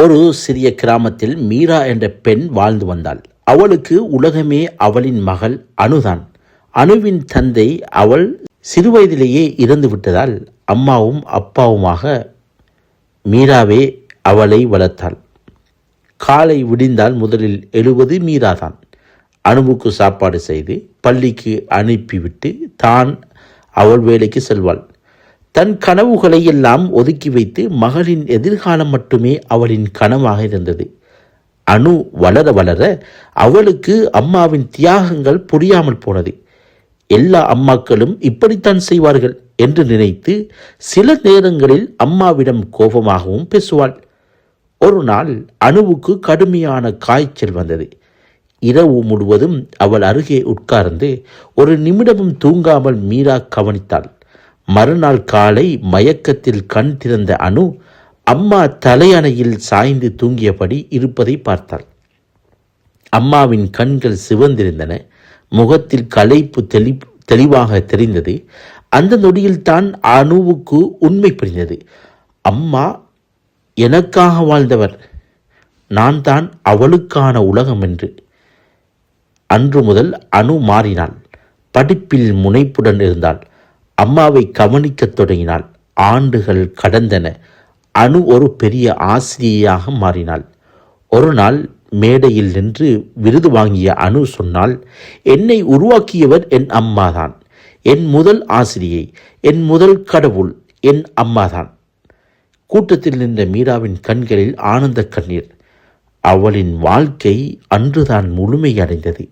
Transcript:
ஒரு சிறிய கிராமத்தில் மீரா என்ற பெண் வாழ்ந்து வந்தாள். அவளுக்கு உலகமே அவளின் மகள் அனுதான். அனுவின் தந்தை அவள் சிறுவயதிலேயே இறந்து விட்டதால் அம்மாவும் அப்பாவுமாக மீராவே அவளை வளர்த்தாள். காலை விடிந்தால் முதலில் எழுவது மீராதான். அனுவுக்கு சாப்பாடு செய்து பள்ளிக்கு அனுப்பிவிட்டு தான் அவள் வேலைக்கு செல்வாள். தன் கனவுகளை எல்லாம் ஒதுக்கி வைத்து மகளின் எதிர்காலம் மட்டுமே அவளின் கனவாக இருந்தது. அனு வளர வளர அவளுக்கு அம்மாவின் தியாகங்கள் புரியாமல் போனது. எல்லா அம்மாக்களும் இப்படித்தான் செய்வார்கள் என்று நினைத்து சில நேரங்களில் அம்மாவிடம் கோபமாகவும் பேசுவாள். ஒரு நாள் அனுவுக்கு கடுமையான காய்ச்சல் வந்தது. இரவு முழுவதும் அவள் அருகே உட்கார்ந்து ஒரு நிமிடமும் தூங்காமல் மீரா கவனித்தாள். மறுநாள் காலை மயக்கத்தில் கண் திறந்த அனு அம்மா தலையணையில் சாய்ந்து தூங்கியபடி இருப்பதை பார்த்தாள். அம்மாவின் கண்கள் சிவந்திருந்தன. முகத்தில் களைப்பு தெளிவாக தெரிந்தது. அந்த நொடியில் தான் அனுவுக்கு உண்மை புரிந்தது. அம்மா எனக்காக வாழ்ந்தவர், நான் தான் அவளுக்கான உலகம் என்று. அன்று முதல் அனு மாறினாள். படிப்பில் முனைப்புடன் இருந்தாள். அம்மாவை கவனிக்கத் தொடங்கினாள். ஆண்டுகள் கடந்தன. அனு ஒரு பெரிய ஆசிரியையாக மாறினாள். ஒரு நாள் மேடையில் நின்று விருது வாங்கிய அனு சொன்னாள், என்னை உருவாக்கியவர் என் அம்மாதான். என் முதல் ஆசிரியை, என் முதல் கடவுள் என் அம்மாதான். கூட்டத்தில் நின்ற மீராவின் கண்களில் ஆனந்த கண்ணீர். அவளின் வாழ்க்கை அன்றுதான் முழுமையடைந்தது.